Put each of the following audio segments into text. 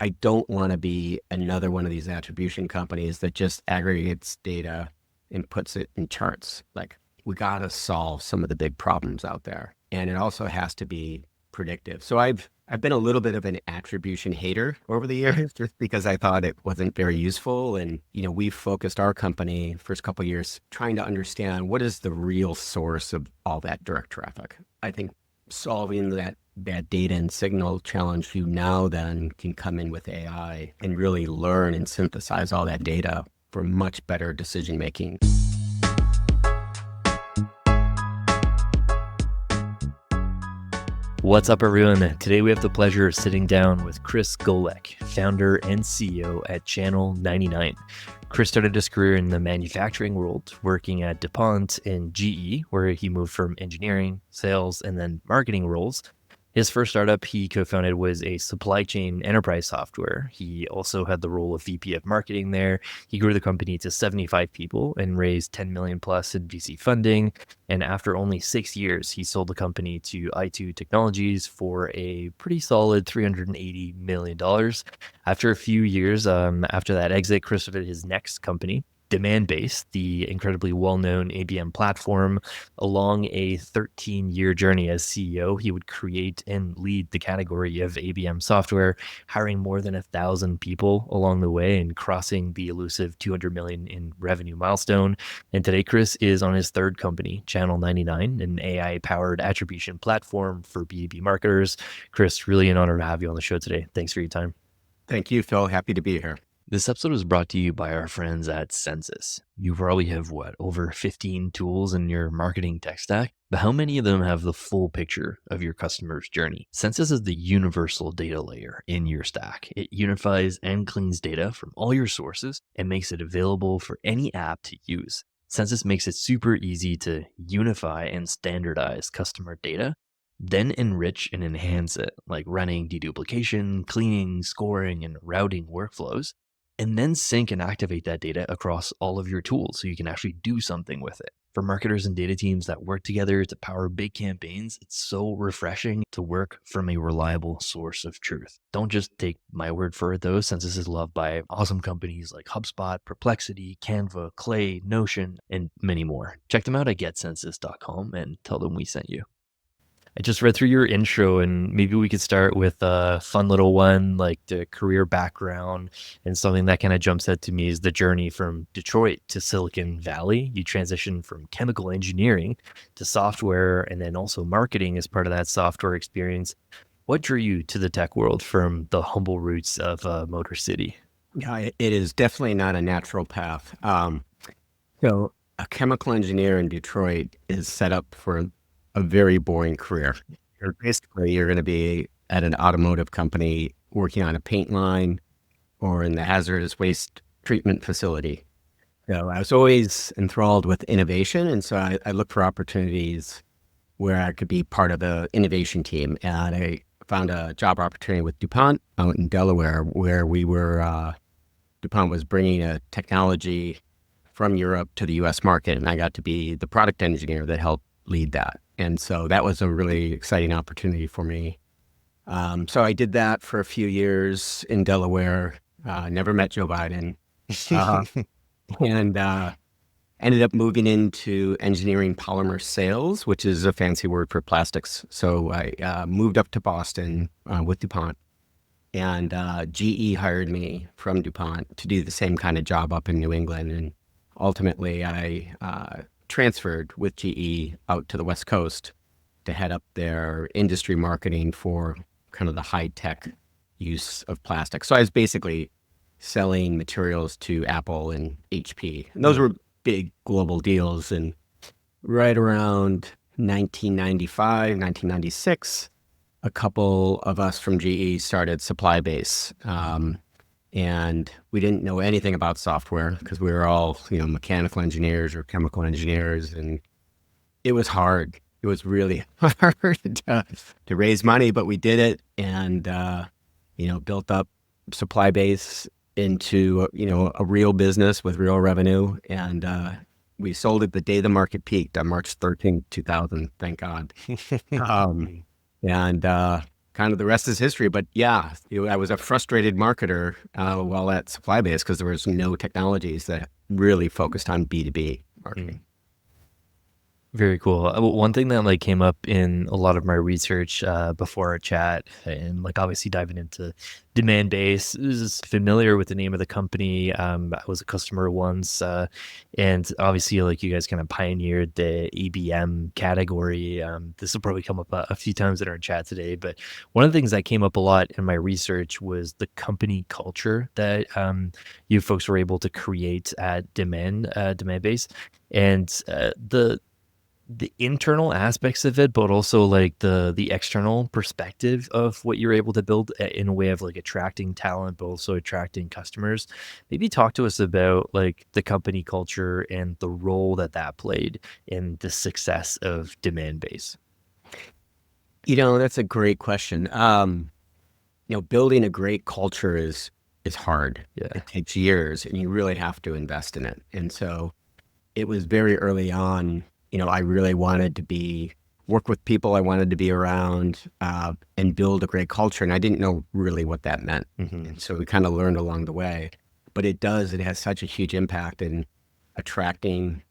I don't want to be another one of these attribution companies that just aggregates data and puts it in charts. Like, we got to solve some of the big problems out there. And it also has to be predictive. So I've been a little bit of an attribution hater over the years just because I thought it wasn't very useful. And, we've focused our company first couple of years trying to understand what is the real source of all that direct traffic. I think solving that data and signal challenge, you now then can come in with AI and really learn and synthesize all that data for much better decision making. What's up, everyone? Today we have the pleasure of sitting down with Chris Golec, founder and CEO at Channel 99. Chris started his career in the manufacturing world, working at DuPont and GE, where he moved from engineering, sales, and then marketing roles. His first startup he co-founded was a supply chain enterprise software. He also had the role of VP of marketing there. He grew the company to 75 people and raised 10 million plus in VC funding. And after only 6 years, he sold the company to i2 Technologies for a pretty solid $380 million. After a few years after that exit, Chris started his next company, Demandbase, the incredibly well-known ABM platform. Along a 13-year journey as CEO, he would create and lead the category of ABM software, hiring more than 1,000 people along the way and crossing the elusive 200 million in revenue milestone. And today, Chris is on his third company, Channel 99, an AI-powered attribution platform for B2B marketers. Chris, really an honor to have you on the show today. Thanks for your time. Thank you, Phil. Happy to be here. This episode is brought to you by our friends at Census. You probably have, over 15 tools in your marketing tech stack, but how many of them have the full picture of your customer's journey? Census is the universal data layer in your stack. It unifies and cleans data from all your sources and makes it available for any app to use. Census makes it super easy to unify and standardize customer data, then enrich and enhance it, like running deduplication, cleaning, scoring, and routing workflows. And then sync and activate that data across all of your tools so you can actually do something with it. For marketers and data teams that work together to power big campaigns, it's so refreshing to work from a reliable source of truth. Don't just take my word for it though. Census is loved by awesome companies like HubSpot, Perplexity, Canva, Clay, Notion, and many more. Check them out at getcensus.com and tell them we sent you. I just read through your intro, and maybe we could start with a fun little one, like the career background. And something that kind of jumps out to me is the journey from Detroit to Silicon Valley. You transitioned from chemical engineering to software and then also marketing as part of that software experience. What drew you to the tech world from the humble roots of Motor City? Yeah, it is definitely not a natural path. So a chemical engineer in Detroit is set up for a very boring career. You're going to be at an automotive company working on a paint line or in the hazardous waste treatment facility. So I was always enthralled with innovation. And so I looked for opportunities where I could be part of the innovation team. And I found a job opportunity with DuPont out in Delaware, where DuPont was bringing a technology from Europe to the US market. And I got to be the product engineer that helped lead that. And so that was a really exciting opportunity for me. So I did that for a few years in Delaware, never met Joe Biden, and ended up moving into engineering polymer sales, which is a fancy word for plastics. So I moved up to Boston with DuPont, and GE hired me from DuPont to do the same kind of job up in New England. And ultimately, I transferred with GE out to the West Coast to head up their industry marketing for kind of the high-tech use of plastic. So I was basically selling materials to Apple and HP. And those were big global deals. And right around 1995, 1996, a couple of us from GE started SupplyBase. And we didn't know anything about software because we were all, mechanical engineers or chemical engineers. And it was hard. It was really hard to raise money, but we did it and, built up SupplyBase into, a real business with real revenue. And we sold it the day the market peaked on March 13th, 2000, thank God. And kind of the rest is history. But yeah, I was a frustrated marketer while at SupplyBase because there was no technologies that really focused on B2B marketing. Very cool. One thing that like came up in a lot of my research before our chat, and like obviously diving into demand base, is familiar with the name of the company. I was a customer once, and obviously like you guys kind of pioneered the ABM category. This will probably come up a few times in our chat today, but one of the things that came up a lot in my research was the company culture that you folks were able to create at demand base, and the internal aspects of it, but also like the external perspective of what you're able to build in a way of like attracting talent, but also attracting customers. Maybe talk to us about like the company culture and the role that that played in the success of demand base. That's a great question. Building a great culture is hard. Yeah. It takes years, and you really have to invest in it. And so it was very early on. I really wanted to work with people I wanted to be around and build a great culture. And I didn't know really what that meant. And so we kind of learned along the way. But it has such a huge impact in attracting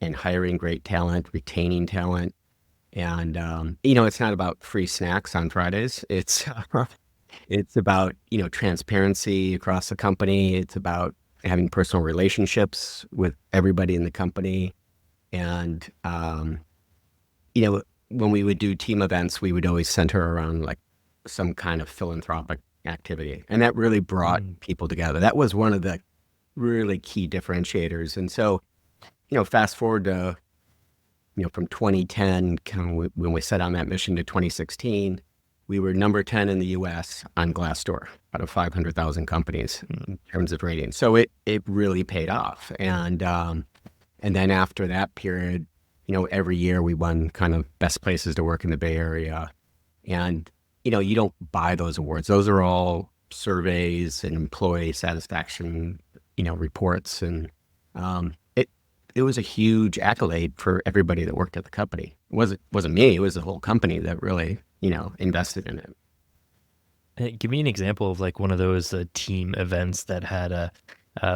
and hiring great talent, retaining talent. And, it's not about free snacks on Fridays. It's about, transparency across the company. It's about having personal relationships with everybody in the company. And, when we would do team events, we would always center around like some kind of philanthropic activity. And that really brought people together. That was one of the really key differentiators. And so, fast forward to, from 2010, kind of when we set on that mission to 2016, we were number 10 in the US on Glassdoor out of 500,000 companies in terms of ratings. So it really paid off. And then after that period, every year we won kind of best places to work in the Bay Area. And, you don't buy those awards. Those are all surveys and employee satisfaction, reports. And it was a huge accolade for everybody that worked at the company. It wasn't me. It was the whole company that really, invested in it. Give me an example of like one of those team events that had a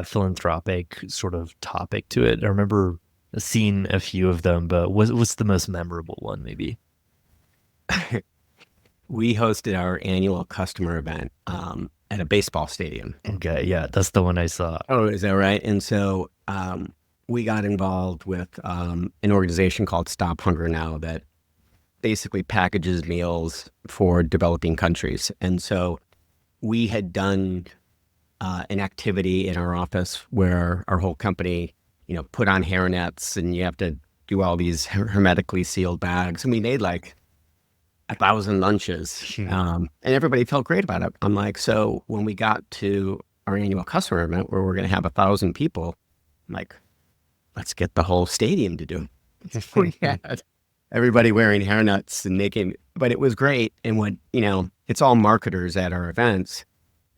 philanthropic sort of topic to it. I remember seeing a few of them, but what's the most memorable one maybe? We hosted our annual customer event at a baseball stadium. Okay, yeah, that's the one I saw. Oh, is that right? And so we got involved with an organization called Stop Hunger Now that basically packages meals for developing countries. And so we had done an activity in our office where our whole company, put on hairnets, and you have to do all these hermetically sealed bags. And we made like 1,000 lunches, and everybody felt great about it. I'm like, so when we got to our annual customer event where we're going to have 1,000 people, I'm like, let's get the whole stadium to do it. So we had everybody wearing hairnets and making, but it was great. And it's all marketers at our events.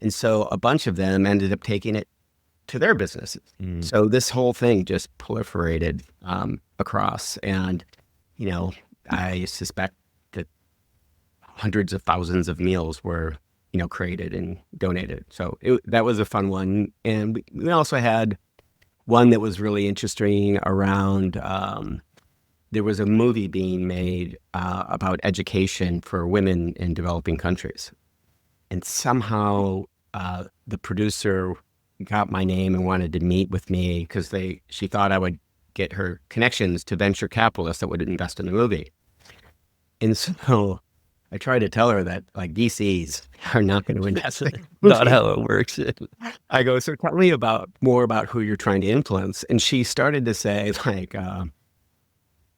And so a bunch of them ended up taking it to their businesses. So this whole thing just proliferated across. And, I suspect that hundreds of thousands of meals were, created and donated. So that was a fun one. And we also had one that was really interesting around, there was a movie being made about education for women in developing countries. And somehow the producer got my name and wanted to meet with me because she thought I would get her connections to venture capitalists that would invest in the movie. And so I tried to tell her that like VCs are not going to invest in the movie. Not how it works. I go, so tell me more about who you're trying to influence. And she started to say like,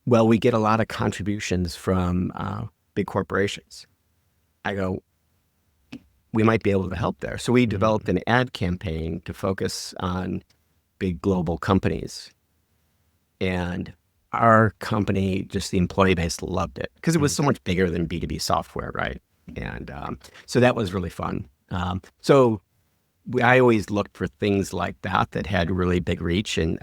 well, we get a lot of contributions from big corporations. I go, we might be able to help there. So we developed an ad campaign to focus on big global companies. And our company, just the employee base, loved it because it was so much bigger than B2B software, right? And so that was really fun. I always looked for things like that had really big reach and,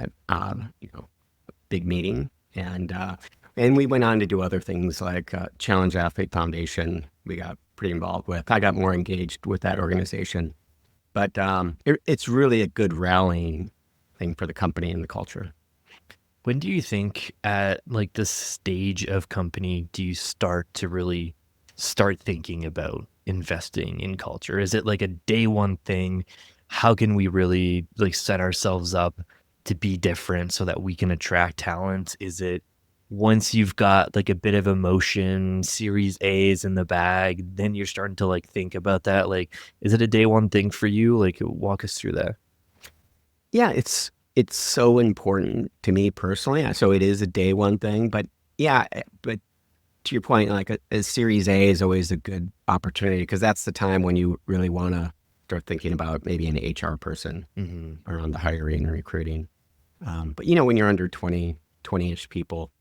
big meeting. And we went on to do other things like Challenge Athlete Foundation. We got pretty involved with. I got more engaged with that organization, but it's really a good rallying thing for the company and the culture. When do you think at like this stage of company do you start to really start thinking about investing in culture? Is it like a day one thing? How can we really like set ourselves up to be different so that we can attract talent? Is it once you've got like a bit of emotion, series A's in the bag, then you're starting to like think about that? Like, is it a day one thing for you? Like walk us through that. Yeah, it's so important to me personally. So it is a day one thing, but yeah, but to your point, like a Series A is always a good opportunity because that's the time when you really want to start thinking about maybe an HR person Hmm. around the hiring and recruiting. But when you're under 20-ish people,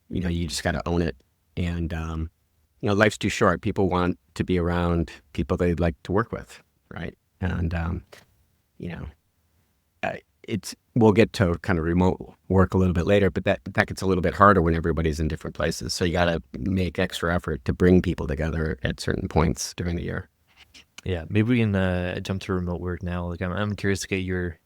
you just got to own it. And, life's too short. People want to be around people they'd like to work with, right? And, you know, we'll get to kind of remote work a little bit later, but that gets a little bit harder when everybody's in different places. So you got to make extra effort to bring people together at certain points during the year. Yeah, maybe we can jump to remote work now. Like, I'm curious to get your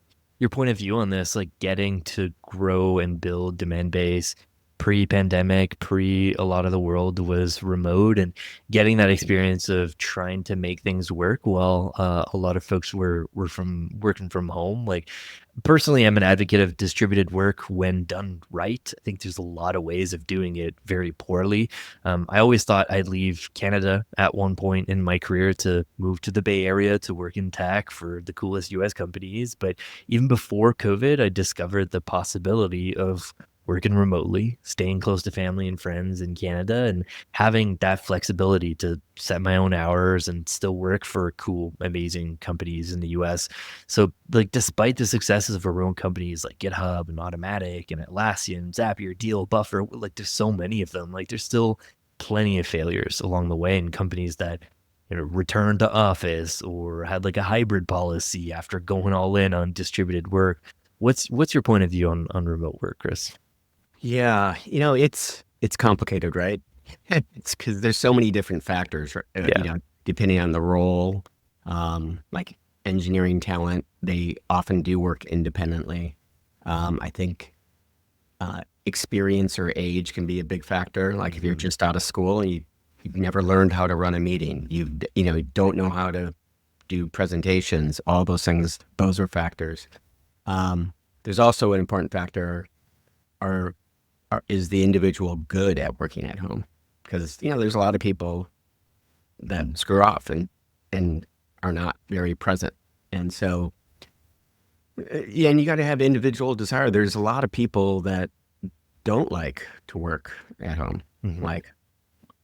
point of view on this. Like, getting to grow and build demand base pre-pandemic, pre a lot of the world was remote, and getting that experience of trying to make things work while a lot of folks were from working from home. Like, personally, I'm an advocate of distributed work when done right. I think there's a lot of ways of doing it very poorly. I always thought I'd leave Canada at one point in my career to move to the Bay Area to work in tech for the coolest US companies. But even before COVID, I discovered the possibility of working remotely, staying close to family and friends in Canada, and having that flexibility to set my own hours and still work for cool, amazing companies in the US. So, like, despite the successes of our own companies like GitHub and Automatic and Atlassian, Zapier, Deal, Buffer, like, there's so many of them. Like, there's still plenty of failures along the way in companies that returned to office or had like a hybrid policy after going all in on distributed work. What's your point of view on remote work, Chris? Yeah, it's complicated, right? It's because there's so many different factors, right? Yeah. Depending on the role. Like engineering talent, they often do work independently. I think experience or age can be a big factor. Like if you're Mhm. just out of school and you've never learned how to run a meeting, you don't know how to do presentations, all those things, those are factors. There's also an important factor are is the individual good at working at home? Because there's a lot of people that screw off and are not very present, and so yeah, and you got to have individual desire. There's a lot of people that don't like to work at home. Mhm. Like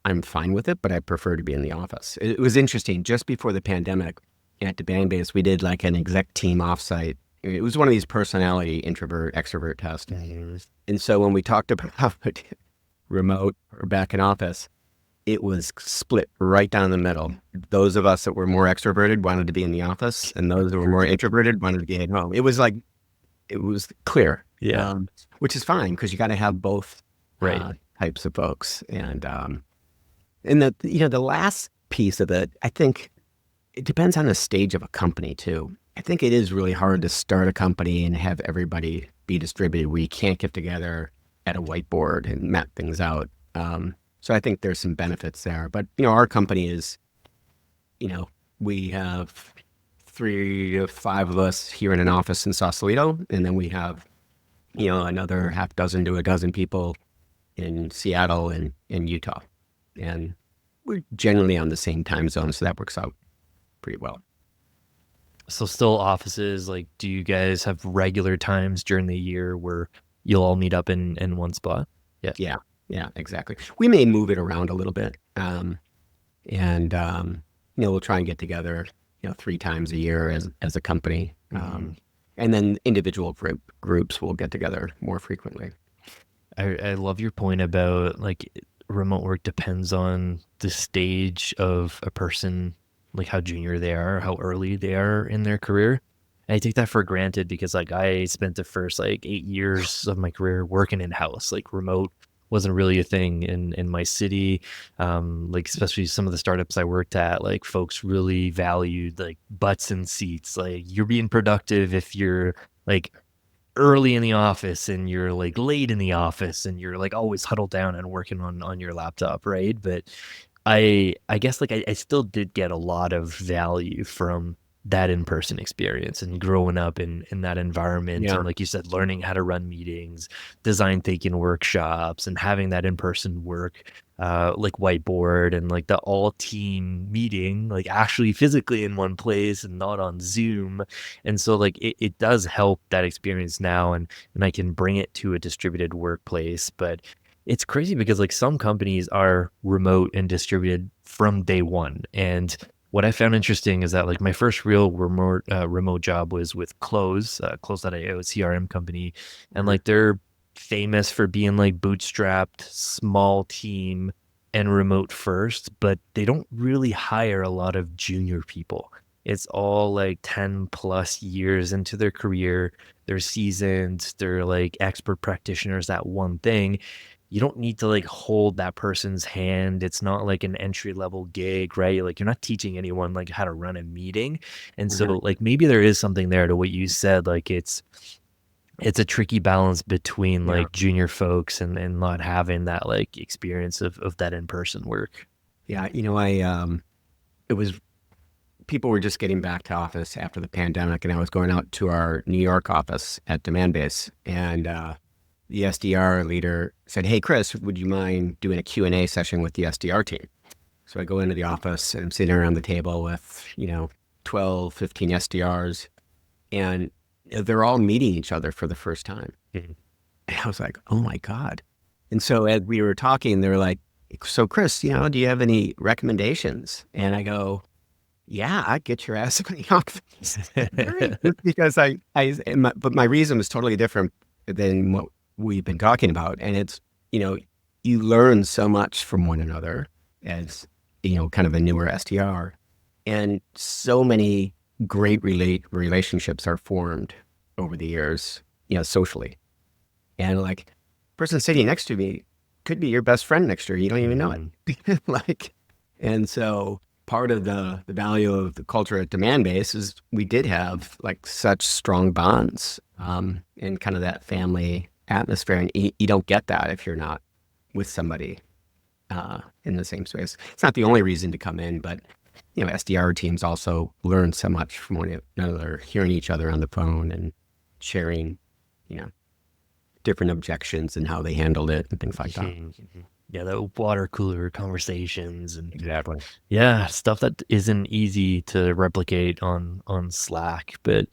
I'm fine with it, but I prefer to be in the office. It was interesting. Just before the pandemic, at the band base, we did like an exec team offsite. It was one of these personality introvert extrovert tests. Mhm. And so when we talked about remote or back in office, it was split right down the middle. Those of us that were more extroverted wanted to be in the office, and those that were more introverted wanted to be at home. It was clear, Yeah. which is fine because you got to have both Right. types of folks. And the last piece of it, I think it depends on the stage of a company too. I think it is really hard to start a company and have everybody be distributed where you can't get together at a whiteboard and map things out. So I think there's some benefits there. But, our company is, we have 3 to 5 of us here in an office in Sausalito. And then we have, another half dozen to a dozen people in Seattle and in Utah. And we're generally on the same time zone. So that works out pretty well. So still offices, like, do you guys have regular times during the year where you'll all meet up in one spot? Yeah. Yeah, yeah, exactly. We may move it around a little bit, and we'll try and get together, 3 times a year as a company, Mhm. and then individual groups will get together more frequently. I love your point about like remote work depends on the stage of a person, like how junior they are, how early they are in their career. And I take that for granted because like I spent the first like 8 years of my career working in house, like remote wasn't really a thing in my city. Like especially some of the startups I worked at, like folks really valued like butts and seats. Like you're being productive if you're like early in the office and you're like late in the office and you're like always huddled down and working on your laptop, right? But I guess like I still did get a lot of value from that in-person experience and growing up in that environment, Yeah. and like you said, learning how to run meetings, design thinking workshops, and having that in-person work, like whiteboard and like the all team meeting, like actually physically in one place and not on Zoom. And so like it does help that experience now, and I can bring it to a distributed workplace. But it's crazy because like some companies are remote and distributed from day one. And what I found interesting is that like my first real remote job was with Close.io, CRM company, and Mhm. like they're famous for being like bootstrapped, small team, and remote first, but they don't really hire a lot of junior people. It's all like 10 plus years into their career. They're seasoned, they're like expert practitioners at one thing. You don't need to like hold that person's hand. It's not like an entry level gig, right? Like you're not teaching anyone like how to run a meeting. And so Mhm. like maybe there is something there to what you said. Like it's a tricky balance between Yeah. like junior folks and not having that like experience of that in-person work. Yeah. It was people were just getting back to office after the pandemic, and I was going out to our New York office at Demand Base, and the SDR leader said, "Hey, Chris, would you mind doing a Q&A session with the SDR team?" So I go into the office and I'm sitting around the table with, 12, 15 SDRs, and they're all meeting each other for the first time. Mhm. And I was like, oh my God. And so as we were talking, they were like, so Chris, do you have any recommendations? And I go, yeah, I'd get your ass in the office. Great. Because but my reason was totally different than what we've been talking about. And it's, you know, you learn so much from one another as, kind of a newer SDR. And so many great relationships are formed over the years, socially. And like, person sitting next to me could be your best friend next year. You don't even know Mhm. it. Like, and so part of the value of the culture at Demand Base is we did have like such strong bonds, and kind of that family atmosphere. And you don't get that if you're not with somebody, in the same space. It's not the only reason to come in, but SDR teams also learn so much from one another, hearing each other on the phone and sharing, you know, different objections and how they handled it and things like that. Mhm. Yeah, the water cooler conversations and Exactly. yeah, stuff that isn't easy to replicate on Slack. But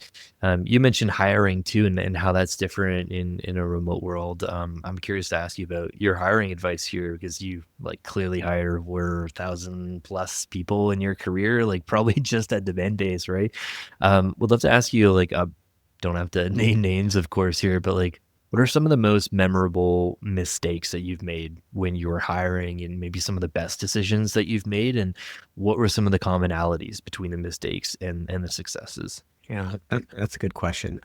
you mentioned hiring too, and how that's different in a remote world. I'm curious to ask you about your hiring advice here because you like clearly hire over 1,000 plus people in your career, like probably just at Demand Base, right? Would love to ask you like don't have to name names, of course, here, but like what are some of the most memorable mistakes that you've made when you were hiring and maybe some of the best decisions that you've made? And what were some of the commonalities between the mistakes and the successes? Yeah, that's a good question.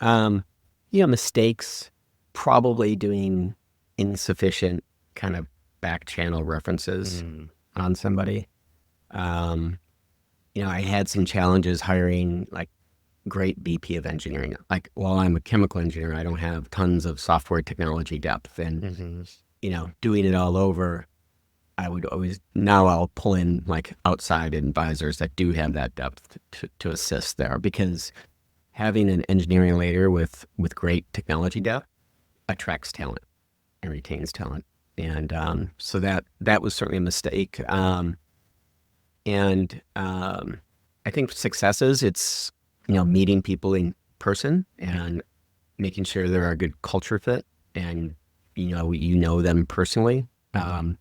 Mistakes, probably doing insufficient kind of back channel references Mm, on somebody. Um, I had some challenges hiring like great VP of engineering. Like, while I'm a chemical engineer, I don't have tons of software technology depth. And, mhm, doing it all over, I would always, now I'll pull in like outside advisors that do have that depth to assist there, because having an engineering leader with great technology depth attracts talent and retains talent. And so that was certainly a mistake. And I think successes, it's, meeting people in person and making sure they're a good culture fit, and, them personally. I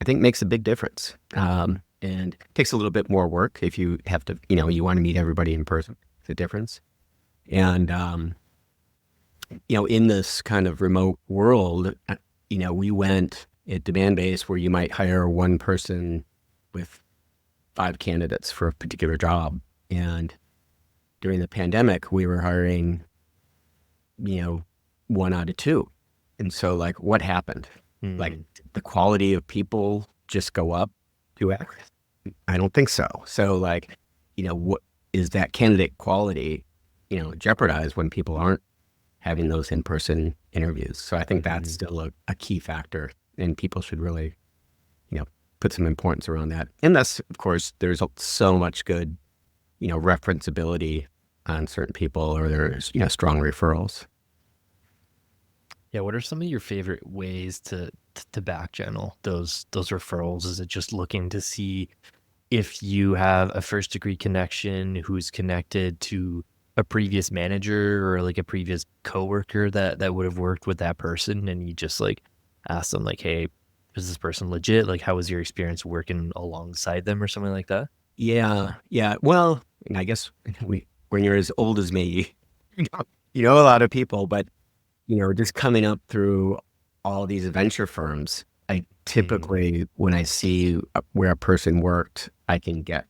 think makes a big difference. And it takes a little bit more work if you have to, you want to meet everybody in person. It's a difference. And, in this kind of remote world, we went at Demand Base where you might hire one person with 5 candidates for a particular job. And during the pandemic, we were hiring, you know, 1 out of 2. And so, like, what happened? Like Mm. the quality of people just go up 2x? I don't think so. So like, what is that candidate quality, jeopardized when people aren't having those in-person interviews? So I think that's Mhm. still a key factor, and people should really, you know, put some importance around that. And that's, of course, there's so much good, referenceability on certain people, or there's, strong referrals. Yeah, what are some of your favorite ways to back channel those referrals? Is it just looking to see if you have a first degree connection who's connected to a previous manager or like a previous coworker that would have worked with that person, and you just like ask them like, hey, is this person legit? Like, how was your experience working alongside them or something like that? Yeah, yeah. Well, and I guess when you're as old as me, you know, a lot of people, but just coming up through all these venture firms, I Mm. typically, when I see where a person worked, I can get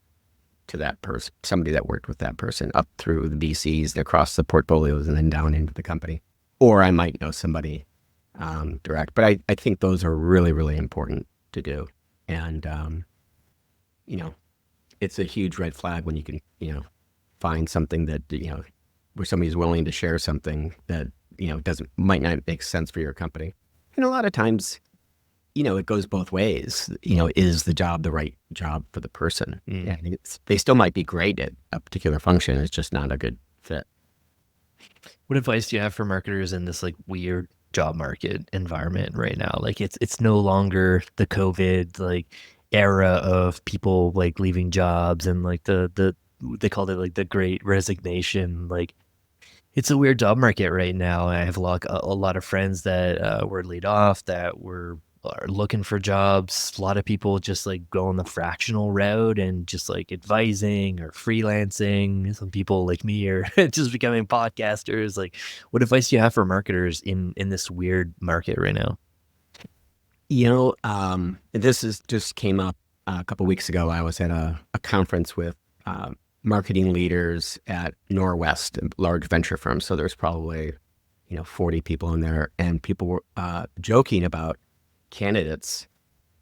to that person, somebody that worked with that person, up through the VCs and across the portfolios and then down into the company. Or I might know somebody direct. But I think those are really, really important to do. And, you know, it's a huge red flag when you can, find something that, where somebody's willing to share something that, might not make sense for your company. And a lot of times, it goes both ways. Is the job the right job for the person? Mm. Yeah, they still might be great at a particular function. It's just not a good fit. What advice do you have for marketers in this like weird job market environment right now? Like it's no longer the COVID like era of people like leaving jobs and like the they called it like the great resignation. Like it's a weird job market right now. I have a lot of friends that were laid off that are looking for jobs. A lot of people just like going the fractional route and just like advising or freelancing. Some people like me are just becoming podcasters. Like, what advice do you have for marketers in this weird market right now? This is just came up a couple weeks ago. I was at a conference with marketing leaders at Norwest, a large venture firm. So there's probably 40 people in there, and people were joking about candidates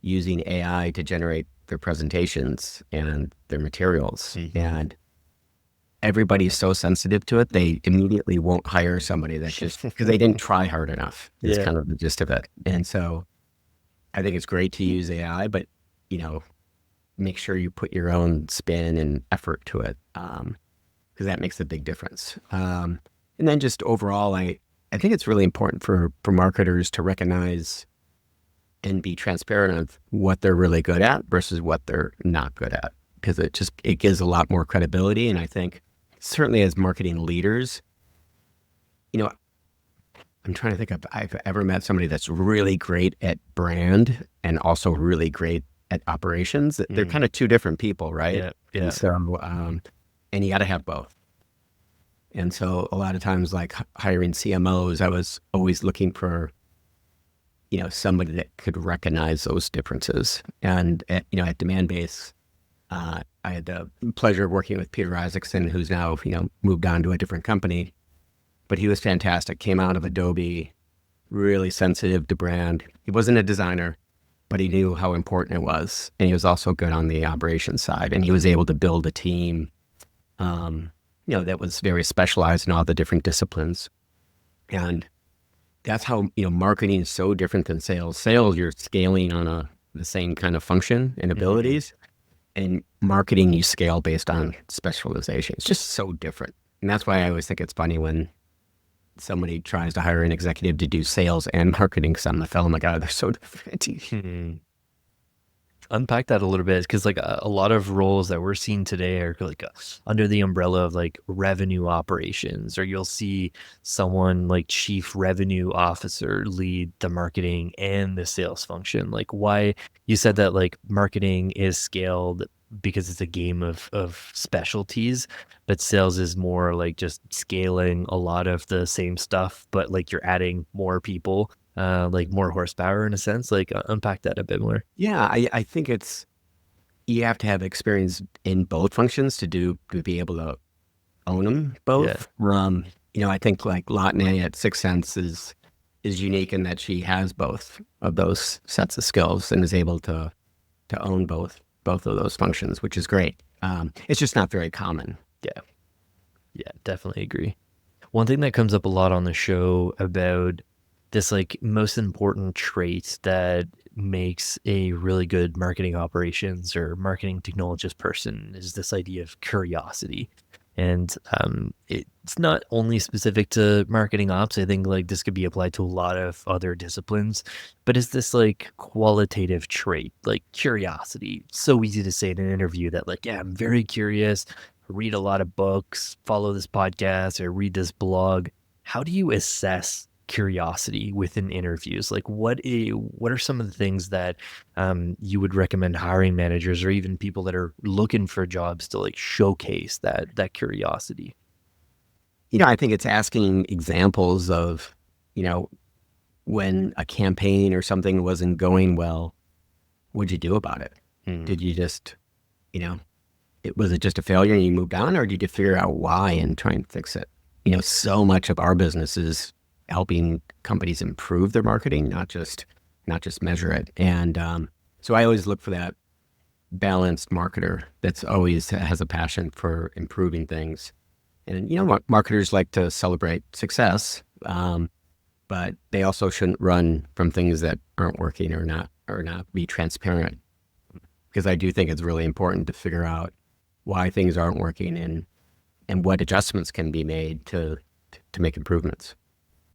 using AI to generate their presentations and their materials. Hmm. And everybody's so sensitive to it, they immediately won't hire somebody that just because they didn't try hard enough, is Yeah. kind of the gist of it. And so I think it's great to use AI, but, you know, make sure you put your own spin and effort to it, because that makes a big difference. And then just overall, I think it's really important for marketers to recognize and be transparent of what they're really good at versus what they're not good at, because it gives a lot more credibility. And I think certainly as marketing leaders, you know, I'm trying to think if I've ever met somebody that's really great at brand and also really great at operations. They're Mm. kind of two different people, right? Yeah. And Yeah. so, and you got to have both. And so a lot of times, like hiring CMOs, I was always looking for, somebody that could recognize those differences. And at Demand Base, I had the pleasure of working with Peter Isaacson, who's now, moved on to a different company, but he was fantastic. Came out of Adobe, really sensitive to brand. He wasn't a designer, but he knew how important it was. And he was also good on the operations side. And he was able to build a team, that was very specialized in all the different disciplines. And that's how, marketing is so different than sales. Sales, you're scaling on the same kind of function and Hmm. abilities. And marketing, you scale based on specialization. It's just so different. And that's why I always think it's funny when somebody tries to hire an executive to do sales and marketing, because I'm like, oh my God, they're so different. Unpack that a little bit, because like a lot of roles that we're seeing today are like under the umbrella of like revenue operations, or you'll see someone like chief revenue officer lead the marketing and the sales function. Like, why you said that like marketing is scaled because it's a game of specialties, but sales is more like just scaling a lot of the same stuff, but like you're adding more people, like more horsepower in a sense. Like unpack that a bit more. Yeah, I think you have to have experience in both functions to be able to own them Yeah. both. I think like Lotnay at Six Sense is is unique in that she has both of those sets of skills and is able to own both of those functions, which is great. It's just not very common. Yeah. Yeah, definitely agree. One thing that comes up a lot on the show about this like most important trait that makes a really good marketing operations or marketing technologist person is this idea of curiosity. And it's not only specific to marketing ops. I think like this could be applied to a lot of other disciplines, but it's this like qualitative trait, like curiosity. It's so easy to say in an interview that like, yeah, I'm very curious, read a lot of books, follow this podcast, or read this blog. How do you assess curiosity within interviews? Like, what are some of the things that you would recommend hiring managers or even people that are looking for jobs to like showcase that curiosity? I think it's asking examples of, when a campaign or something wasn't going well, what'd you do about it? Did you just, was it just a failure and you moved on, or did you figure out why and try and fix it? So much of our business is helping companies improve their marketing, not just measure it. And so I always look for that balanced marketer that's always has a passion for improving things. And marketers like to celebrate success, but they also shouldn't run from things that aren't working or not be transparent, because I do think it's really important to figure out why things aren't working and what adjustments can be made to make improvements.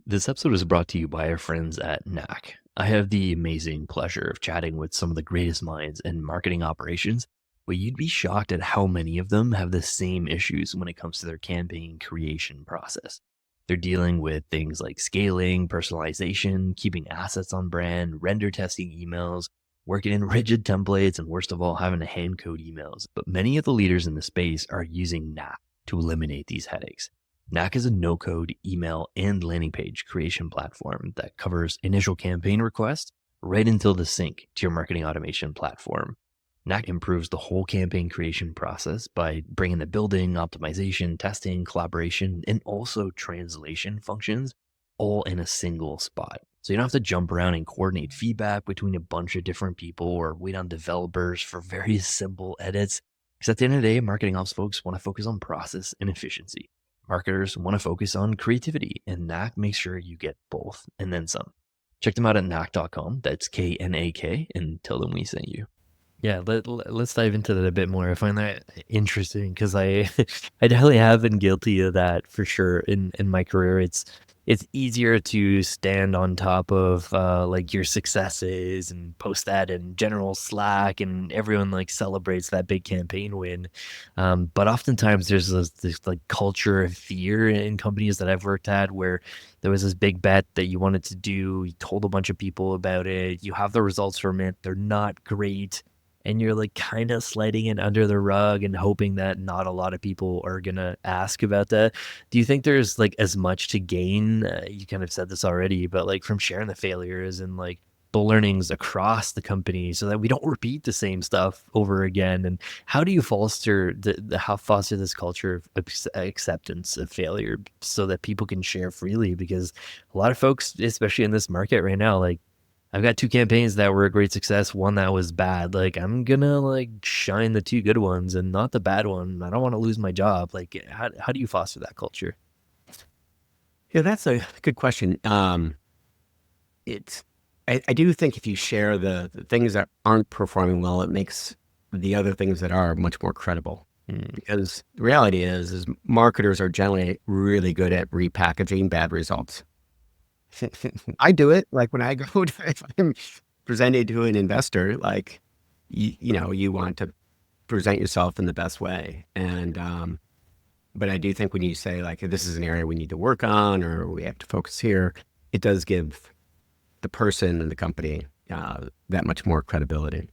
This episode is brought to you by our friends at Knack. I have the amazing pleasure of chatting with some of the greatest minds in marketing operations, but you'd be shocked at how many of them have the same issues when it comes to their campaign creation process. They're dealing with things like scaling, personalization, keeping assets on brand, render testing emails, working in rigid templates, and worst of all, having to hand code emails. But many of the leaders in the space are using Knack to eliminate these headaches. Knack is a no-code email and landing page creation platform that covers initial campaign requests right until the sync to your marketing automation platform. Knack improves the whole campaign creation process by bringing the building, optimization, testing, collaboration, and also translation functions all in a single spot. So you don't have to jump around and coordinate feedback between a bunch of different people or wait on developers for very simple edits. Because at the end of the day, marketing ops folks want to focus on process and efficiency. Marketers want to focus on creativity, and Knack makes sure you get both and then some. Check them out at knack.com. That's KNAK, and tell them we sent you. Yeah, let's dive into that a bit more. I find that interesting because I I definitely have been guilty of that for sure in my career. It's easier to stand on top of like your successes and post that in general Slack, and everyone like celebrates that big campaign win. But oftentimes there's this like culture of fear in companies that I've worked at where there was this big bet that you wanted to do, you told a bunch of people about it, you have the results from it, they're not great, and you're like kind of sliding it under the rug and hoping that not a lot of people are going to ask about that. Do you think there's like as much to gain? You kind of said this already, but like from sharing the failures and like the learnings across the company so that we don't repeat the same stuff over again. And how do you foster foster this culture of acceptance of failure so that people can share freely? Because a lot of folks, especially in this market right now, like I've got 2 campaigns that were a great success, one that was bad. Like, I'm gonna, like, shine the 2 good ones and not the bad one. I don't wanna lose my job. Like, how do you foster that culture? Yeah, that's a good question. It's I do think if you share the things that aren't performing well, it makes the other things that are much more credible. Because the reality is marketers are generally really good at repackaging bad results. I do it like when I go to, if I'm presenting to an investor, like, you want to present yourself in the best way. And, but I do think when you say like, this is an area we need to work on, or we have to focus here, it does give the person and the company that much more credibility.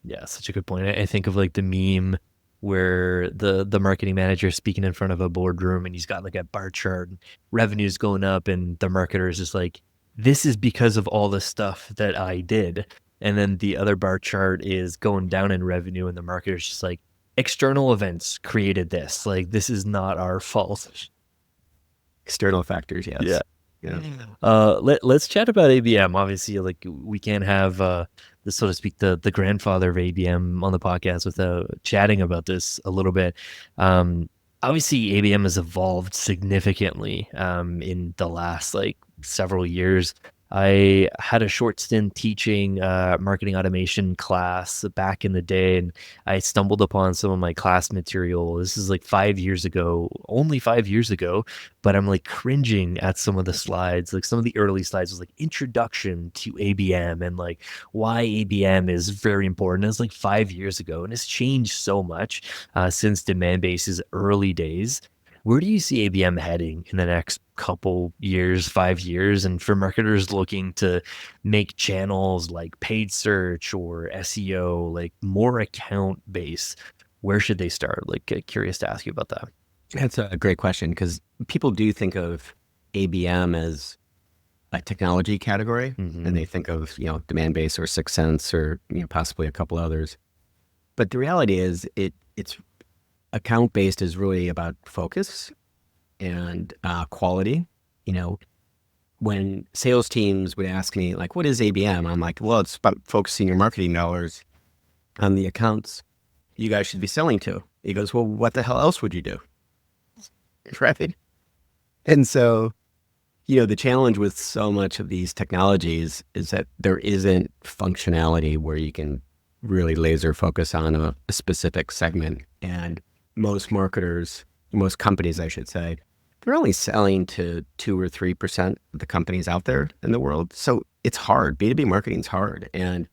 Yeah, such a good point. I think of like the meme where the marketing manager is speaking in front of a boardroom and he's got like a bar chart and revenue's going up, and the marketer is just like, this is because of all the stuff that I did. And then the other bar chart is going down in revenue, and the marketer's just like, external events created this. Like, this is not our fault. External factors, yes. Yeah. Yeah. Let's chat about ABM. Obviously, like we can't have the, so to speak, the grandfather of ABM on the podcast without chatting about this a little bit. Um, Obviously, ABM has evolved significantly in the last like several years. I had a short stint teaching marketing automation class back in the day, and I stumbled upon some of my class material. This is like 5 years ago, only 5 years ago, but I'm like cringing at some of the slides. Like some of the early slides was like introduction to ABM and like why ABM is very important. It was like 5 years ago, and it's changed so much since demand base's early days. Where do you see ABM heading in the next couple years, 5 years? And for marketers looking to make channels like paid search or SEO, like more account based, where should they start? Like, curious to ask you about that. That's a great question because people do think of ABM as a technology category, and Hmm. they think of demand base or Sixth Sense or possibly a couple others. But the reality is, it's account based is really about focus and quality. You know, when sales teams would ask me like, "What is ABM?" I'm like, "Well, it's about focusing your marketing dollars on the accounts you guys should be selling to." He goes, "Well, what the hell else would you do?" Right? And so, the challenge with so much of these technologies is that there isn't functionality where you can really laser focus on a specific segment. And most marketers, most companies, I should say, they're only selling to 2 or 3% of the companies out there in the world. So it's hard. B2B marketing is hard. And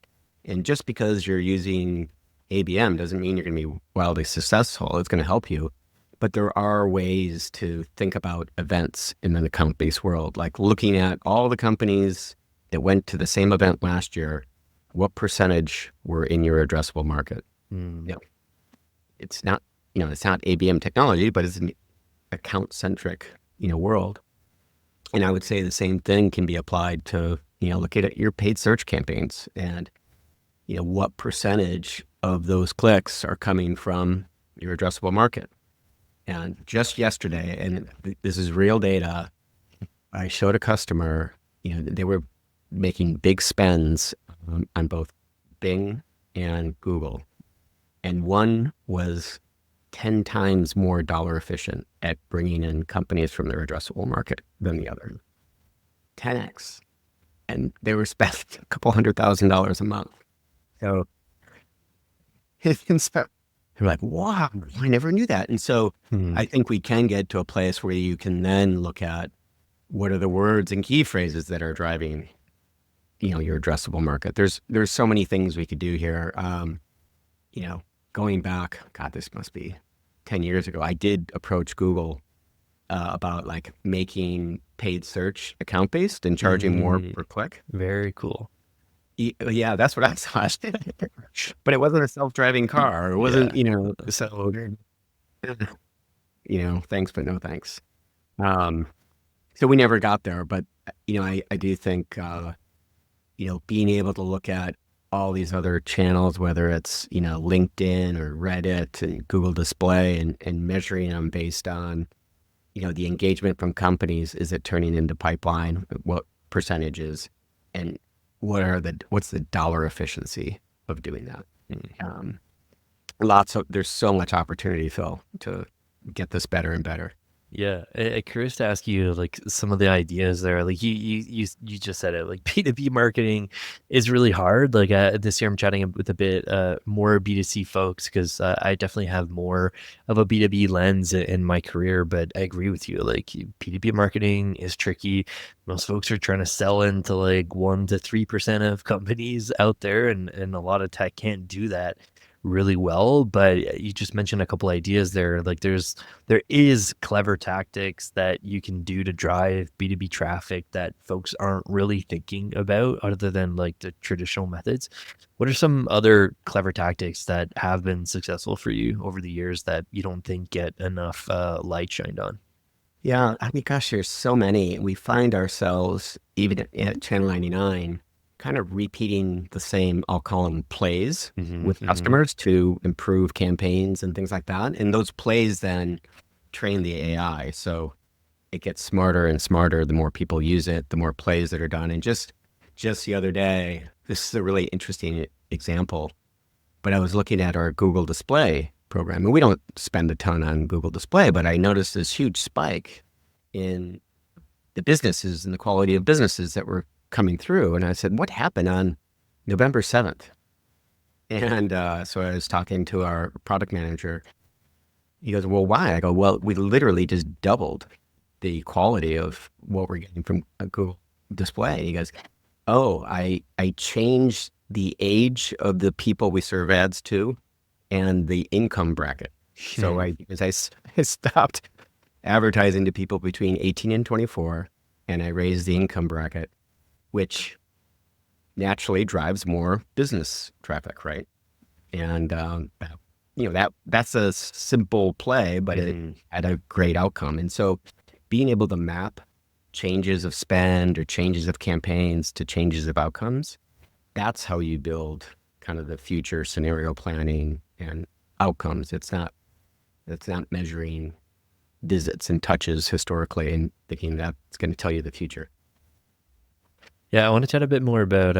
just because you're using ABM doesn't mean you're going to be wildly successful. It's going to help you. But there are ways to think about events in an account-based world, like looking at all the companies that went to the same event last year. What percentage were in your addressable market? Mm. Yep. It's not, it's not ABM technology, but it's an account-centric, world. And I would say the same thing can be applied to, looking at your paid search campaigns and, what percentage of those clicks are coming from your addressable market. And just yesterday, and this is real data, I showed a customer, they were making big spends on both Bing and Google. And one was 10 times more dollar efficient at bringing in companies from their addressable market than the other. 10x. And they were spending a couple $100,000 a month. So they're like, wow, I never knew that. And so Hmm. I think we can get to a place where you can then look at what are the words and key phrases that are driving, your addressable market. There's so many things we could do here. Going back, God, this must be 10 years ago, I did approach Google about like making paid search account based and charging more per click. Very cool. Yeah, that's what I thought. But it wasn't a self-driving car. It wasn't, so, thanks, but no thanks. Um, so we never got there. But, I do think, being able to look at all these other channels, whether it's, LinkedIn or Reddit and Google Display and measuring them based on, the engagement from companies, is it turning into pipeline? What percentages? And what's the dollar efficiency of doing that? There's so much opportunity, Phil, to get this better and better. Yeah, curious to ask you like some of the ideas there. Like you just said it. Like B2B marketing is really hard. Like this year, I'm chatting with a bit more B2C folks because I definitely have more of a B2B lens in my career. But I agree with you. Like B2B marketing is tricky. Most folks are trying to sell into like 1 to 3% of companies out there, and a lot of tech can't do that really well. But you just mentioned a couple ideas there. Like there is clever tactics that you can do to drive B2B traffic that folks aren't really thinking about other than like the traditional methods. What are some other clever tactics that have been successful for you over the years that you don't think get enough light shined on? Yeah, I mean, gosh, there's so many. We find ourselves, even at Channel 99, kind of repeating the same, I'll call them plays with customers to improve campaigns and things like that. And those plays then train the AI. So, it gets smarter and smarter the more people use it, the more plays that are done. And just the other day, this is a really interesting example, but I was looking at our Google Display program, and we don't spend a ton on Google Display, but I noticed this huge spike in the businesses and the quality of businesses that were coming through. And I said, what happened on November 7th? And so I was talking to our product manager. He goes, well, why? I go, well, we literally just doubled the quality of what we're getting from a Google Display. He goes, oh, I changed the age of the people we serve ads to and the income bracket. So I stopped advertising to people between 18 and 24, and I raised the income bracket, which naturally drives more business traffic, right? And that's a simple play, but it had a great outcome. And so being able to map changes of spend or changes of campaigns to changes of outcomes, that's how you build kind of the future scenario planning and outcomes. It's not measuring visits and touches historically and thinking that's going to tell you the future. Yeah, I want to chat a bit more about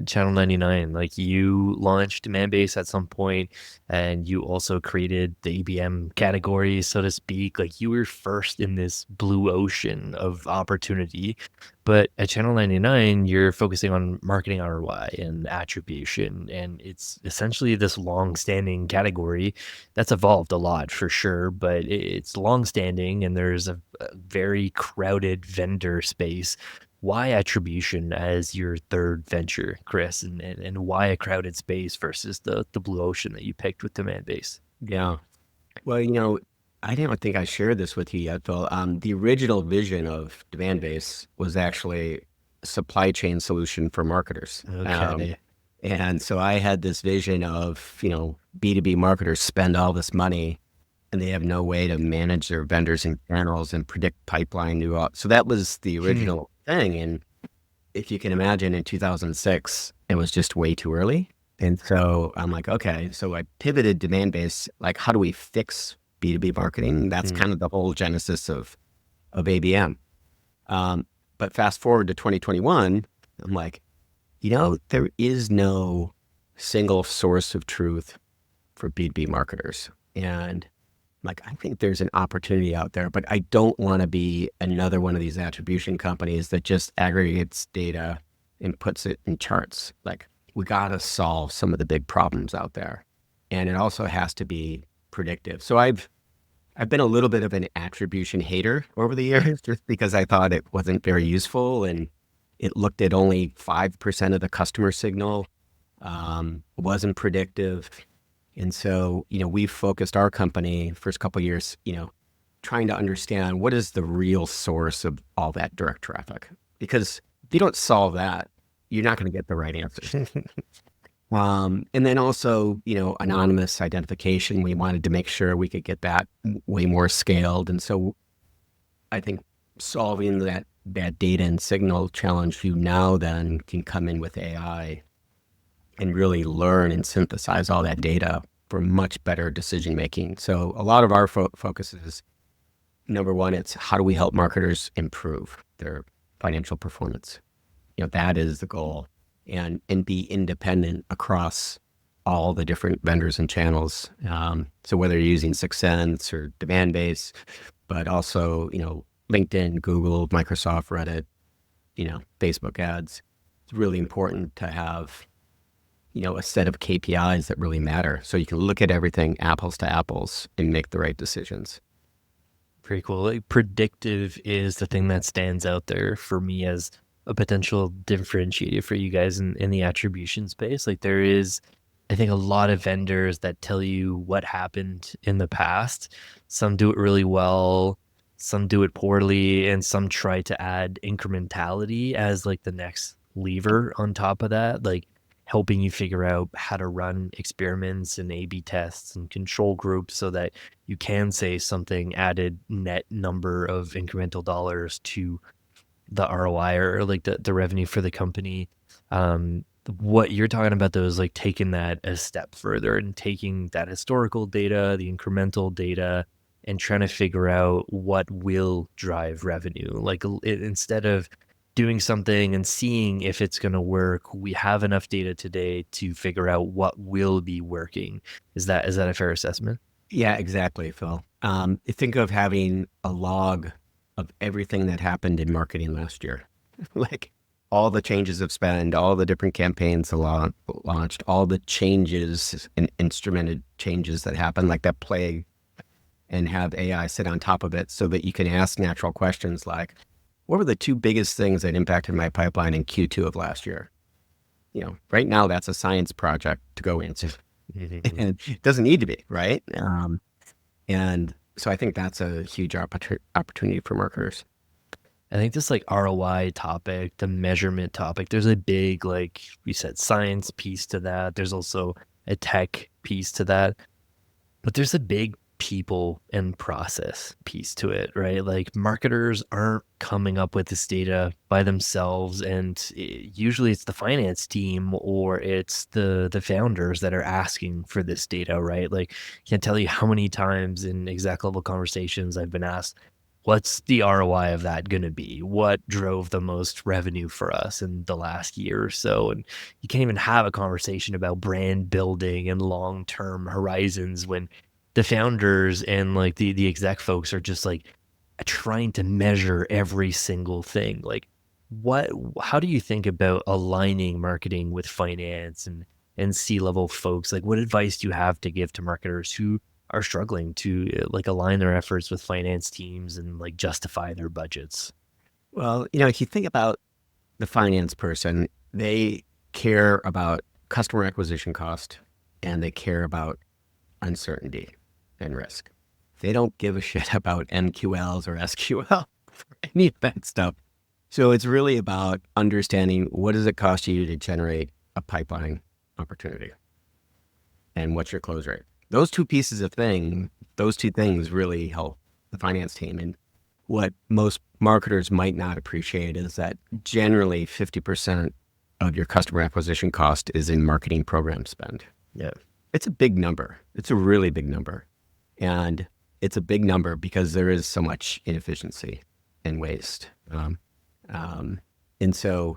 Channel 99. Like, you launched Demand Base at some point, and you also created the ABM category, so to speak. Like, you were first in this blue ocean of opportunity. But at Channel 99, you're focusing on marketing ROI and attribution, and it's essentially this long-standing category that's evolved a lot for sure, but it's long-standing, and there's a very crowded vendor space. Why attribution as your third venture, Chris, and why a crowded space versus the blue ocean that you picked with Demand Base? Yeah. Well, I don't think I shared this with you yet, Phil. The original vision of Demand Base was actually a supply chain solution for marketers. Okay. And so I had this vision of, B2B marketers spend all this money and they have no way to manage their vendors and channels and predict pipeline. So that was the original thing. And if you can imagine, in 2006, it was just way too early. And so I'm like, okay, so I pivoted Demand Base, like, how do we fix B2B marketing? That's kind of the whole genesis of ABM. But fast forward to 2021, I'm like, there is no single source of truth for B2B marketers. And like, I think there's an opportunity out there, but I don't want to be another one of these attribution companies that just aggregates data and puts it in charts. Like, we got to solve some of the big problems out there. And it also has to be predictive. So I've been a little bit of an attribution hater over the years, just because I thought it wasn't very useful and it looked at only 5% of the customer signal, wasn't predictive. And so, we've focused our company first couple of years, trying to understand what is the real source of all that direct traffic. Because if you don't solve that, you're not going to get the right answers. And then also, anonymous identification. We wanted to make sure we could get that way more scaled. And so I think solving that data and signal challenge, you now then can come in with AI and really learn and synthesize all that data for much better decision making. So a lot of our focus is, number one, it's how do we help marketers improve their financial performance? That is the goal, and be independent across all the different vendors and channels. So whether you're using 6sense or Demand Base, but also, LinkedIn, Google, Microsoft, Reddit, Facebook ads, it's really important to have a set of KPIs that really matter. So you can look at everything apples to apples and make the right decisions. Very cool. Like, predictive is the thing that stands out there for me as a potential differentiator for you guys in the attribution space. Like, there is, I think, a lot of vendors that tell you what happened in the past. Some do it really well, some do it poorly, and some try to add incrementality as like the next lever on top of that, like helping you figure out how to run experiments and A/B tests and control groups so that you can say something added net number of incremental dollars to the ROI or like the revenue for the company. What you're talking about though is like taking that a step further and taking that historical data, the incremental data, and trying to figure out what will drive revenue. Like instead of doing something and seeing if it's going to work, we have enough data today to figure out what will be working. Is that a fair assessment? Yeah, exactly, Phil. Think of having a log of everything that happened in marketing last year, like all the changes of spend, all the different campaigns launched, all the changes and instrumented changes that happened, like that plague, and have AI sit on top of it so that you can ask natural questions like, what were the two biggest things that impacted my pipeline in Q2 of last year? Right now that's a science project to go into. And it doesn't need to be, right? And so I think that's a huge opportunity for marketers. I think this like ROI topic, the measurement topic, there's a big, like we said, science piece to that. There's also a tech piece to that. But there's a big people and process piece to it, right? Like marketers aren't coming up with this data by themselves, and usually it's the finance team or it's the founders that are asking for this data, right? Like, can't tell you how many times in exec level conversations I've been asked, what's the ROI of that going to be? What drove the most revenue for us in the last year or so? And you can't even have a conversation about brand building and long-term horizons when the founders and like the exec folks are just like trying to measure every single thing. Like how do you think about aligning marketing with finance and C-level folks? Like what advice do you have to give to marketers who are struggling to like align their efforts with finance teams and like justify their budgets? Well, if you think about the finance person, they care about customer acquisition cost and they care about uncertainty and risk. They don't give a shit about MQLs or SQL or any of that stuff. So it's really about understanding what does it cost you to generate a pipeline opportunity and what's your close rate. Those two things really help the finance team. And what most marketers might not appreciate is that generally 50% of your customer acquisition cost is in marketing program spend. Yeah. It's a big number. It's a really big number. And it's a big number because there is so much inefficiency and waste. And so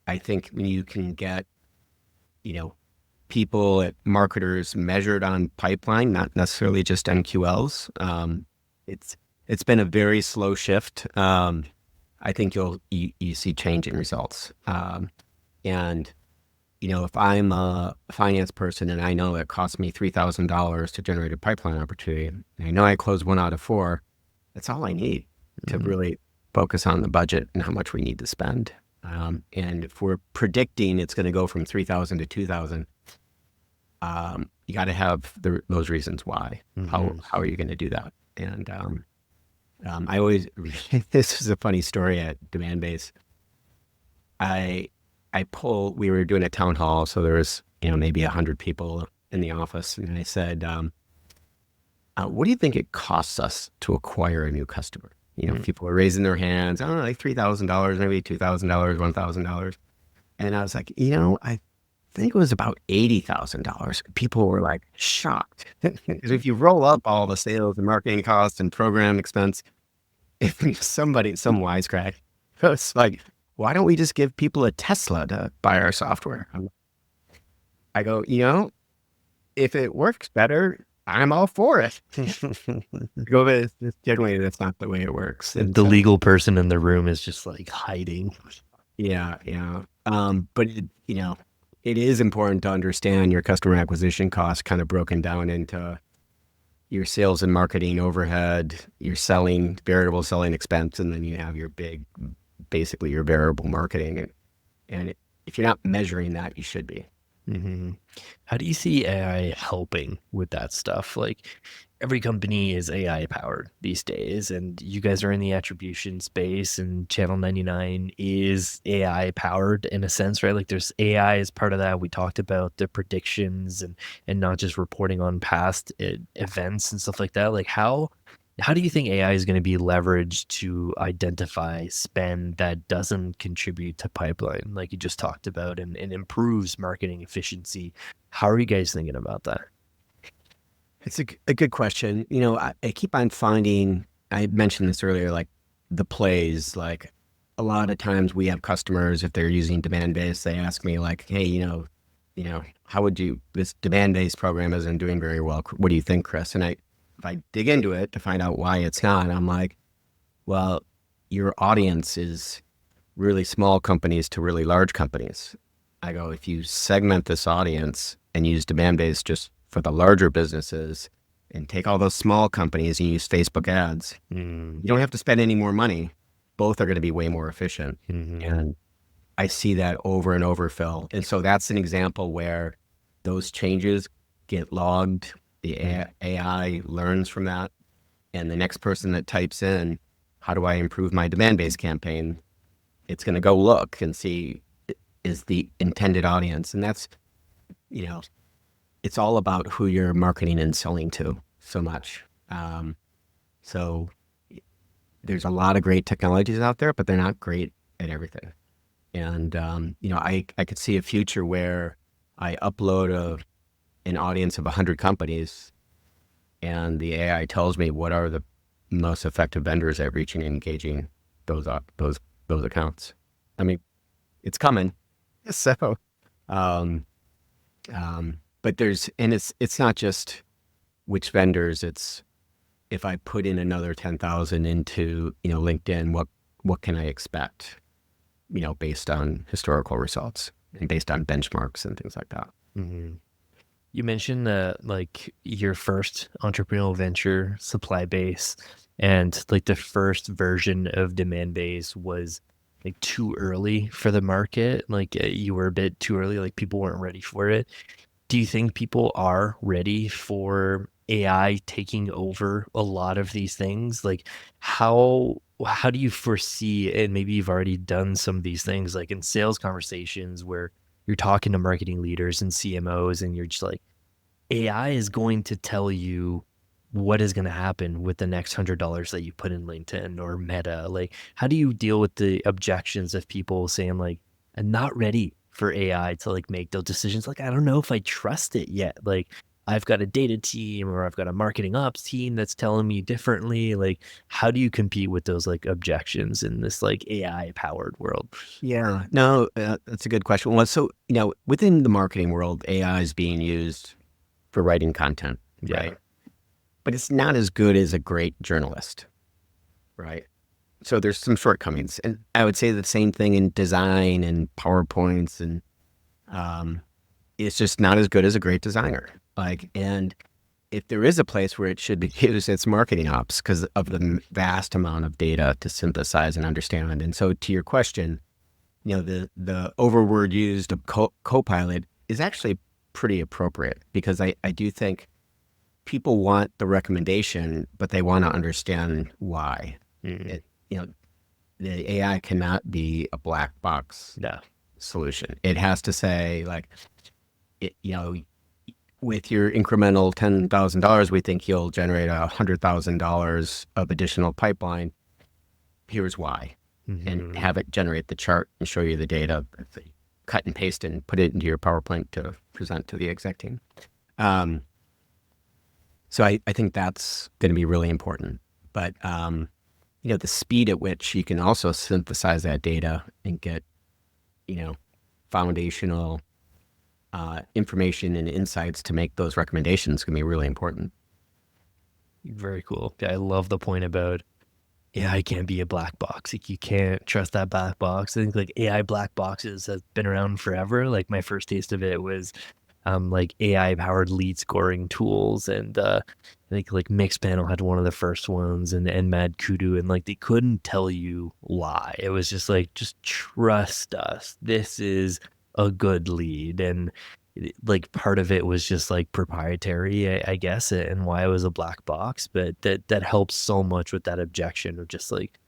I think when you can get, people at marketers measured on pipeline, not necessarily just MQLs, it's been a very slow shift. I think you see change in results. And if I'm a finance person and I know it costs me $3,000 to generate a pipeline opportunity, and I know I close 1 out of 4, that's all I need to really focus on the budget and how much we need to spend. And if we're predicting it's going to go from 3,000 to 2,000, you got to have those reasons why. How are you going to do that? And I always, this is a funny story at Demandbase. We were doing a town hall, so there was, maybe 100 people in the office. And I said, what do you think it costs us to acquire a new customer? People were raising their hands, like $3,000, maybe $2,000, $1,000. And I was like, I think it was about $80,000. People were like shocked. If you roll up all the sales and marketing costs and program expense, if some wisecrack goes like, why don't we just give people a Tesla to buy our software? I go, if it works better, I'm all for it. Generally, that's not the way it works. And The legal person in the room is just like hiding. Yeah. But it is important to understand your customer acquisition costs kind of broken down into your sales and marketing overhead, your variable selling expense, and then you have basically your variable marketing. And if you're not measuring that, you should be. How do you see AI helping with that stuff? Like every company is AI powered these days, and you guys are in the attribution space, and Channel 99 is AI powered in a sense, right? Like there's AI as part of that. We talked about the predictions and not just reporting on past events and stuff like that. Like how do you think AI is going to be leveraged to identify spend that doesn't contribute to pipeline, like you just talked about, and improves marketing efficiency? How are you guys thinking about that? It's a good question. I keep on finding, I mentioned this earlier, like the plays, like a lot of times we have customers, if they're using demand-based, they ask me like, hey, how would you, this demand-based program isn't doing very well. What do you think, Chris? And if I dig into it to find out why it's not, I'm like, well, your audience is really small companies to really large companies. I go, if you segment this audience and use demand-based just for the larger businesses and take all those small companies and use Facebook ads, you don't have to spend any more money. Both are going to be way more efficient. And I see that over and over, Phil. And so that's an example where those changes get logged. The AI learns from that. And the next person that types in, how do I improve my demand-based campaign? It's going to go look and see, is the intended audience. And that's, it's all about who you're marketing and selling to so much. So there's a lot of great technologies out there, but they're not great at everything. And, I could see a future where I upload an audience of 100 companies and the AI tells me what are the most effective vendors at reaching and engaging those accounts. I mean, it's coming. So, but it's not just which vendors, it's if I put in another 10,000 into, LinkedIn, what can I expect, based on historical results and based on benchmarks and things like that. You mentioned that like your first entrepreneurial venture, supply base, and like the first version of demand base was like too early for the market. Like you were a bit too early, like people weren't ready for it. Do you think people are ready for AI taking over a lot of these things? Like how do you foresee, and maybe you've already done some of these things, like in sales conversations where you're talking to marketing leaders and CMOs and you're just like, AI is going to tell you what is going to happen with the next $100 that you put in LinkedIn or Meta. Like, how do you deal with the objections of people saying like, I'm not ready for AI to like make those decisions? Like, I don't know if I trust it yet. Like, I've got a data team or I've got a marketing ops team that's telling me differently. Like, how do you compete with those like objections in this like AI powered world? Yeah, no, that's a good question. Well, so, within the marketing world, AI is being used for writing content, Yeah. right? But it's not as good as a great journalist, right? So there's some shortcomings. And I would say the same thing in design and PowerPoints, and it's just not as good as a great designer. And if there is a place where it should be used, it's marketing ops because of the vast amount of data to synthesize and understand. And so to your question, the overword used of Copilot is actually pretty appropriate because I do think people want the recommendation, but they want to understand why. The AI cannot be a black box solution. It has to say like, with your incremental $10,000, we think you'll generate $100,000 of additional pipeline. Here's why. And have it generate the chart and show you the data, cut and paste and put it into your PowerPoint to present to the exec team. So I think that's going to be really important. But, the speed at which you can also synthesize that data and get, foundational information and insights to make those recommendations can be really important. Very cool. I love the point about AI can't be a black box. Like you can't trust that black box. I think like AI black boxes have been around forever. Like my first taste of it was like AI powered lead scoring tools. And I think like Mixpanel had one of the first ones and Mad Kudu, and like they couldn't tell you why. It was just like, just trust us. This is a good lead. And like part of it was just like proprietary, I guess, and why it was a black box. But that helps so much with that objection of just like,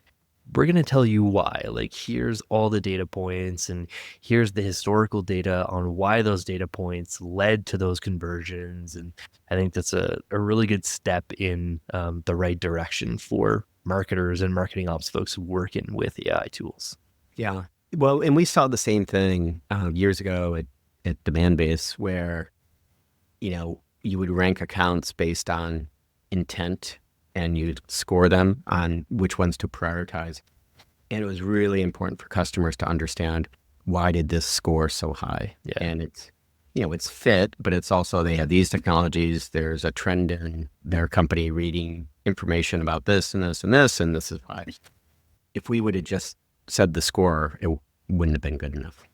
we're going to tell you why. Like, here's all the data points and here's the historical data on why those data points led to those conversions. And I think that's a really good step in the right direction for marketers and marketing ops folks working with AI tools. Yeah. Well, and we saw the same thing years ago at Demandbase where, you would rank accounts based on intent, and you'd score them on which ones to prioritize. And it was really important for customers to understand, why did this score so high? Yeah. And it's, it's fit, but it's also, they have these technologies. There's a trend in their company reading information about this and this and this, and this is why. If we would have just said the score, it wouldn't have been good enough.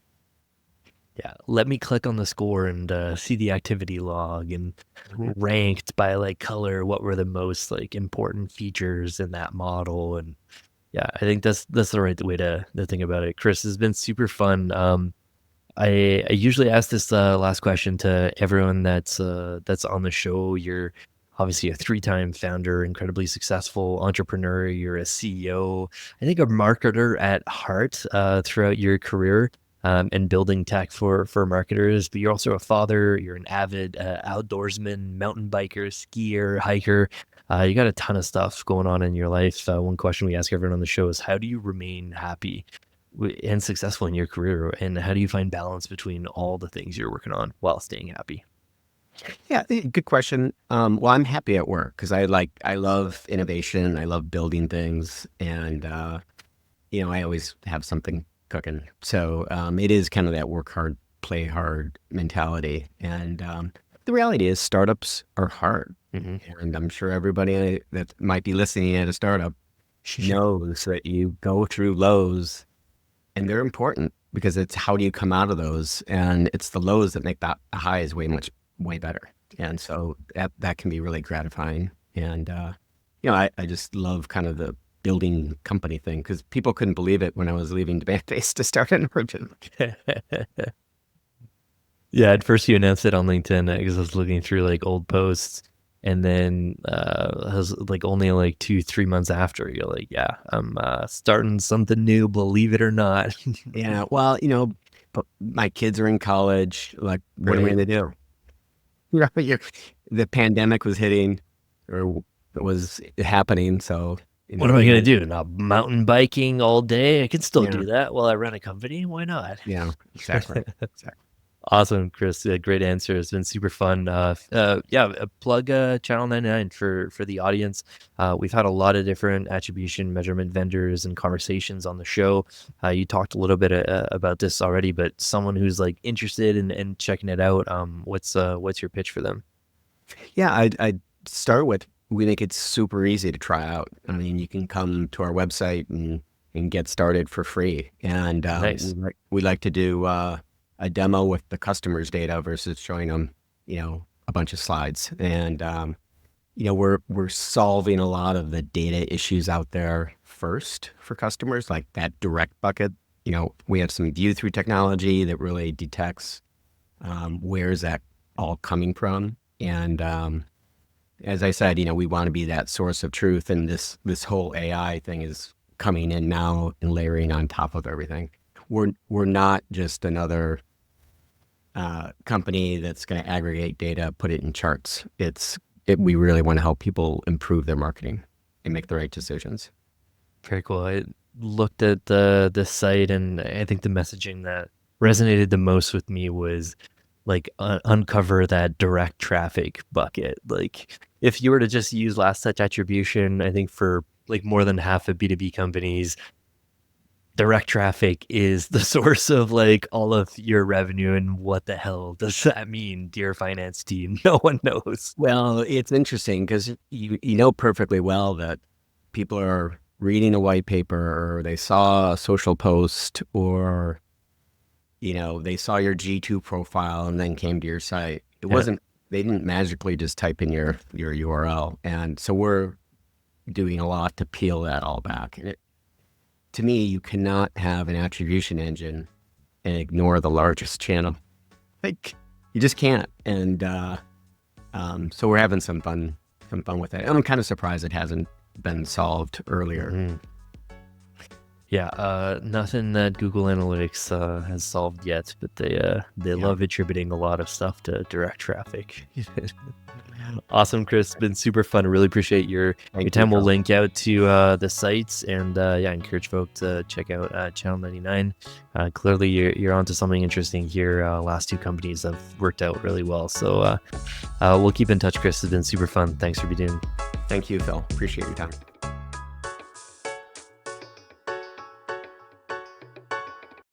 Yeah, let me click on the score and see the activity log and ranked by like color. What were the most like important features in that model? And yeah, I think that's the right way to think about it. Chris, has been super fun. I usually ask this last question to everyone that's on the show. You're obviously a 3-time founder, incredibly successful entrepreneur. You're a CEO, I think a marketer at heart throughout your career. And building tech for marketers, but you're also a father. You're an avid outdoorsman, mountain biker, skier, hiker. You got a ton of stuff going on in your life. One question we ask everyone on the show is, how do you remain happy and successful in your career? And how do you find balance between all the things you're working on while staying happy? Yeah, good question. Well, I'm happy at work because I love innovation. I love building things, and I always have something cooking. So it is kind of that work hard, play hard mentality. And the reality is, startups are hard. And I'm sure everybody that might be listening at a startup knows that you go through lows, and they're important because it's how do you come out of those, and it's the lows that make that highs way better. And so that can be really gratifying. And I just love kind of the building company thing, because people couldn't believe it when I was leaving Demand-Based to start Attribution. Yeah, at first you announced it on LinkedIn because I was looking through like old posts, and then I was like only like 2-3 months after, you're like, yeah, I'm starting something new, believe it or not. Yeah, well, but my kids are in college. Like, what am I going to do? The pandemic was hitting, or it was happening, so. What am I going to do? Not mountain biking all day? I can still Yeah. do that while I run a company. Why not? Yeah, exactly. Awesome, Chris. Great answer. It's been super fun. Plug Channel 99 for the audience. We've had a lot of different attribution measurement vendors and conversations on the show. You talked a little bit about this already, but someone who's like interested in checking it out, what's your pitch for them? Yeah, I'd start with, we make it super easy to try out. I mean, you can come to our website and get started for free. And Nice. we like to do a demo with the customer's data versus showing them, a bunch of slides. And we're solving a lot of the data issues out there first for customers, like that direct bucket. We have some view through technology that really detects where is that all coming from. And as I said, we want to be that source of truth, and this whole AI thing is coming in now and layering on top of everything. We're not just another company that's going to aggregate data, put it in charts. We really want to help people improve their marketing and make the right decisions. Very cool. I looked at the site, and I think the messaging that resonated the most with me was like uncover that direct traffic bucket. Like, if you were to just use last touch attribution, I think for like more than half of B2B companies, direct traffic is the source of like all of your revenue. And what the hell does that mean, dear finance team? No one knows. Well, it's interesting because you know perfectly well that people are reading a white paper, or they saw a social post, or they saw your G2 profile and then came to your site. They didn't magically just type in your URL. And so we're doing a lot to peel that all back. And to me, you cannot have an attribution engine and ignore the largest channel. Like, you just can't. And so we're having some fun with it. And I'm kind of surprised it hasn't been solved earlier. Nothing that Google Analytics has solved yet, but they Yeah. love attributing a lot of stuff to direct traffic. Awesome, Chris. Been super fun. Really appreciate your Thank you, time. We'll Phil. link out to the sites, and encourage folks to check out Channel 99. Clearly, you're onto something interesting here. Last two companies have worked out really well, so we'll keep in touch. Chris, it's been super fun. Thanks for being. Thank you, Phil. Appreciate your time.